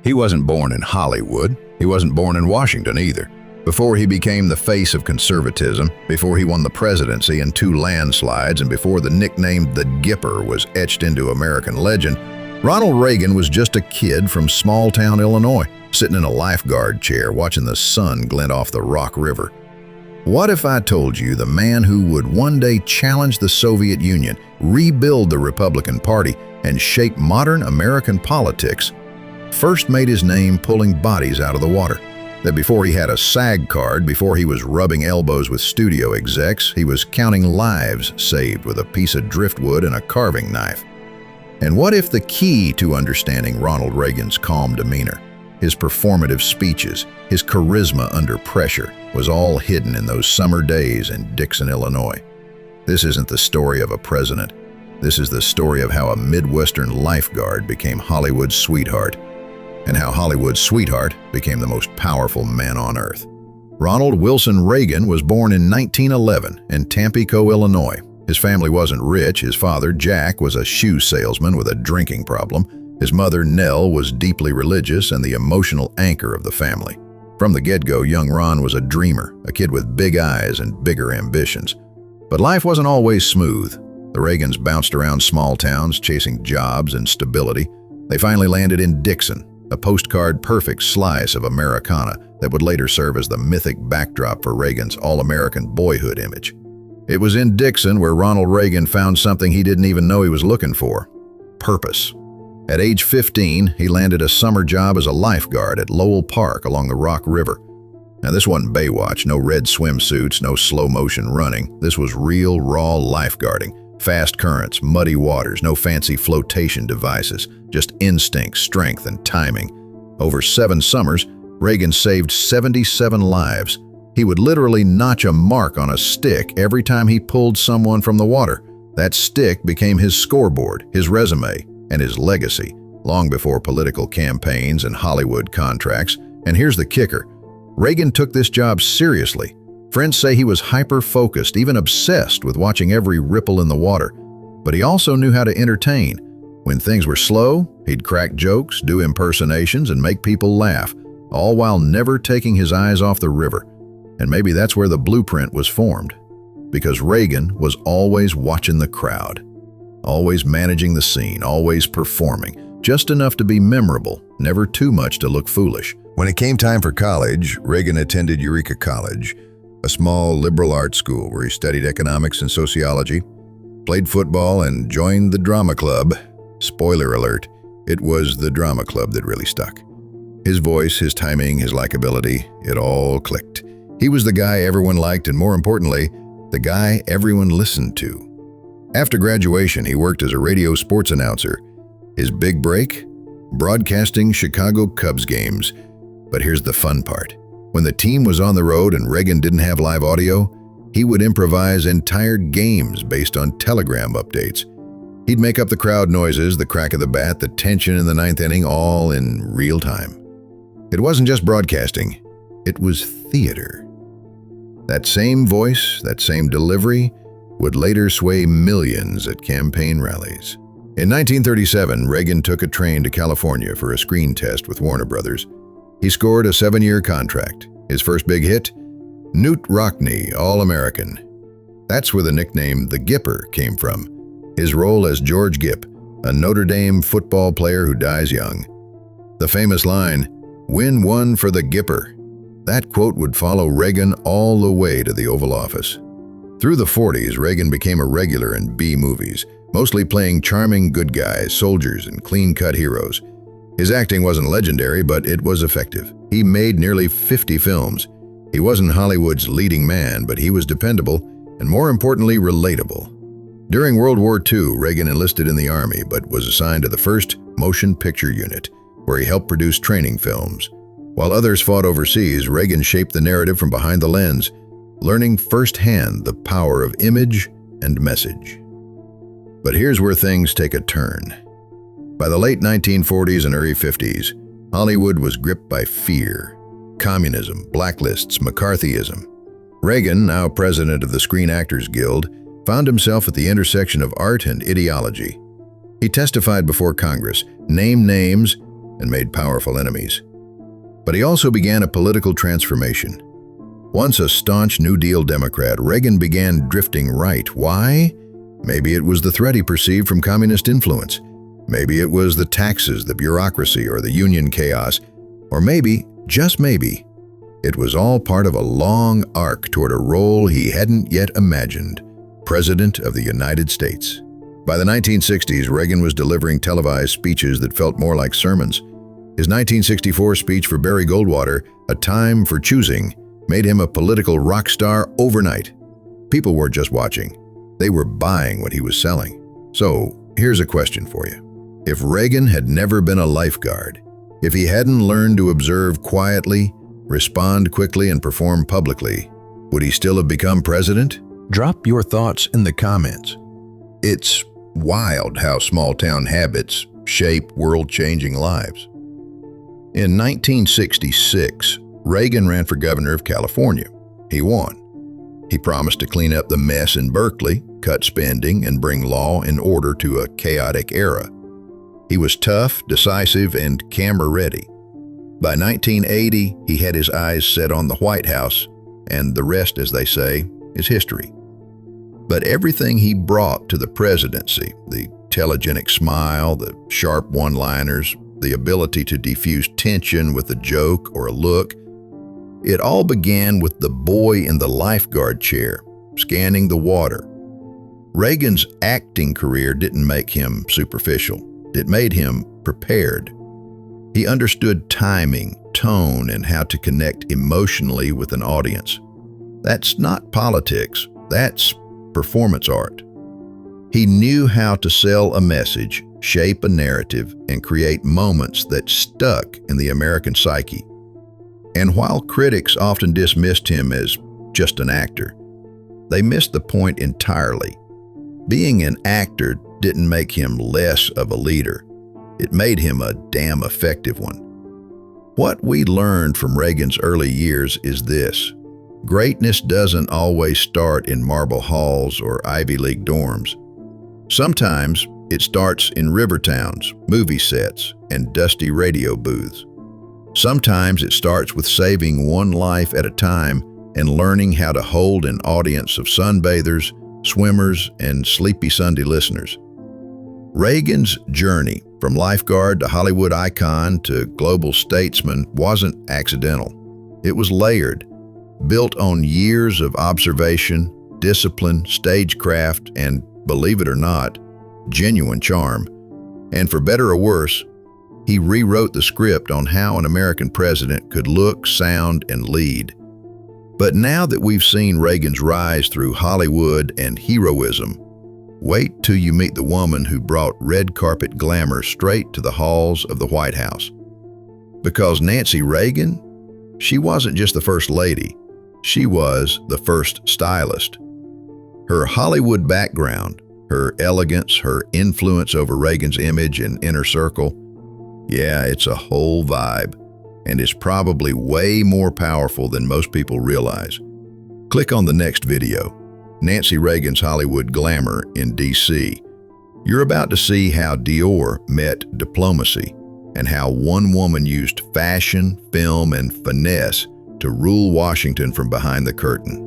He wasn't born in Hollywood. He wasn't born in Washington either. Before he became the face of conservatism, before he won the presidency in 2 landslides, and before the nickname the Gipper was etched into American legend, Ronald Reagan was just a kid from small-town Illinois, sitting in a lifeguard chair watching the sun glint off the Rock River. What if I told you the man who would one day challenge the Soviet Union, rebuild the Republican Party, and shape modern American politics, first made his name pulling bodies out of the water? That before he had a SAG card, before he was rubbing elbows with studio execs, he was counting lives saved with a piece of driftwood and a carving knife? And what if the key to understanding Ronald Reagan's calm demeanor, his performative speeches, his charisma under pressure, was all hidden in those summer days in Dixon, Illinois? This isn't the story of a president. This is the story of how a Midwestern lifeguard became Hollywood's sweetheart, and how Hollywood's sweetheart became the most powerful man on earth. Ronald Wilson Reagan was born in 1911 in Tampico, Illinois. His family wasn't rich. His father, Jack, was a shoe salesman with a drinking problem. His mother, Nell, was deeply religious and the emotional anchor of the family. From the get-go, young Ron was a dreamer, a kid with big eyes and bigger ambitions. But life wasn't always smooth. The Reagans bounced around small towns, chasing jobs and stability. They finally landed in Dixon, a postcard-perfect slice of Americana that would later serve as the mythic backdrop for Reagan's all-American boyhood image. It was in Dixon where Ronald Reagan found something he didn't even know he was looking for: purpose. At age 15, he landed a summer job as a lifeguard at Lowell Park along the Rock River. Now, this wasn't Baywatch, no red swimsuits, no slow-motion running. This was real, raw lifeguarding. Fast currents, muddy waters, no fancy flotation devices, just instinct, strength, and timing. Over 7 summers, Reagan saved 77 lives. He would literally notch a mark on a stick every time he pulled someone from the water. That stick became his scoreboard, his resume, and his legacy, long before political campaigns and Hollywood contracts. And here's the kicker: Reagan took this job seriously. Friends say he was hyper-focused, even obsessed with watching every ripple in the water. But he also knew how to entertain. When things were slow, he'd crack jokes, do impersonations, and make people laugh, all while never taking his eyes off the river. And maybe that's where the blueprint was formed. Because Reagan was always watching the crowd, always managing the scene, always performing, just enough to be memorable, never too much to look foolish. When it came time for college, Reagan attended Eureka College, a small liberal arts school where he studied economics and sociology, played football, and joined the drama club. Spoiler alert, it was the drama club that really stuck. His voice, his timing, his likability, it all clicked. He was the guy everyone liked, and more importantly, the guy everyone listened to. After graduation, he worked as a radio sports announcer. His big break? Broadcasting Chicago Cubs games. But here's the fun part. When the team was on the road and Reagan didn't have live audio, he would improvise entire games based on telegram updates. He'd make up the crowd noises, the crack of the bat, the tension in the 9th inning, all in real time. It wasn't just broadcasting, it was theater. That same voice, that same delivery, would later sway millions at campaign rallies. In 1937, Reagan took a train to California for a screen test with Warner Brothers. He scored a 7-year contract. His first big hit? Newt Rockne, All-American. That's where the nickname the Gipper came from. His role as George Gipp, a Notre Dame football player who dies young. The famous line, "Win one for the Gipper." That quote would follow Reagan all the way to the Oval Office. Through the 40s, Reagan became a regular in B movies, mostly playing charming good guys, soldiers, and clean-cut heroes. His acting wasn't legendary, but it was effective. He made nearly 50 films. He wasn't Hollywood's leading man, but he was dependable and, more importantly, relatable. During World War II, Reagan enlisted in the Army, but was assigned to the 1st Motion Picture Unit, where he helped produce training films. While others fought overseas, Reagan shaped the narrative from behind the lens, learning firsthand the power of image and message. But here's where things take a turn. By the late 1940s and early 50s, Hollywood was gripped by fear, communism, blacklists, McCarthyism. Reagan, now president of the Screen Actors Guild, found himself at the intersection of art and ideology. He testified before Congress, named names, and made powerful enemies. But he also began a political transformation. Once a staunch New Deal Democrat, Reagan began drifting right. Why? Maybe it was the threat he perceived from communist influence. Maybe it was the taxes, the bureaucracy, or the union chaos. Or maybe, just maybe, it was all part of a long arc toward a role he hadn't yet imagined: President of the United States. By the 1960s, Reagan was delivering televised speeches that felt more like sermons. His 1964 speech for Barry Goldwater, A Time for Choosing, made him a political rock star overnight. People weren't just watching. They were buying what he was selling. So, here's a question for you. If Reagan had never been a lifeguard, if he hadn't learned to observe quietly, respond quickly, and perform publicly, would he still have become president? Drop your thoughts in the comments. It's wild how small-town habits shape world-changing lives. In 1966, Reagan ran for governor of California. He won. He promised to clean up the mess in Berkeley, cut spending, and bring law and order to a chaotic era. He was tough, decisive, and camera-ready. By 1980, he had his eyes set on the White House, and the rest, as they say, is history. But everything he brought to the presidency, the telegenic smile, the sharp one-liners, the ability to diffuse tension with a joke or a look, it all began with the boy in the lifeguard chair, scanning the water. Reagan's acting career didn't make him superficial. It made him prepared. He understood timing, tone, and how to connect emotionally with an audience. That's not politics. That's performance art. He knew how to sell a message, shape a narrative, and create moments that stuck in the American psyche. And while critics often dismissed him as just an actor, they missed the point entirely. Being an actor didn't make him less of a leader. It made him a damn effective one. What we learned from Reagan's early years is this: greatness doesn't always start in marble halls or Ivy League dorms. Sometimes it starts in river towns, movie sets, and dusty radio booths. Sometimes it starts with saving one life at a time and learning how to hold an audience of sunbathers, swimmers, and sleepy Sunday listeners. Reagan's journey from lifeguard to Hollywood icon to global statesman wasn't accidental. It was layered, built on years of observation, discipline, stagecraft, and, believe it or not, genuine charm. And for better or worse, he rewrote the script on how an American president could look, sound, and lead. But now that we've seen Reagan's rise through Hollywood and heroism, wait till you meet the woman who brought red carpet glamour straight to the halls of the White House. Because Nancy Reagan, she wasn't just the first lady, she was the first stylist. Her Hollywood background, her elegance, her influence over Reagan's image and inner circle, yeah, it's a whole vibe, and it's probably way more powerful than most people realize. Click on the next video, Nancy Reagan's Hollywood Glamour in D.C. You're about to see how Dior met diplomacy and how one woman used fashion, film, and finesse to rule Washington from behind the curtain.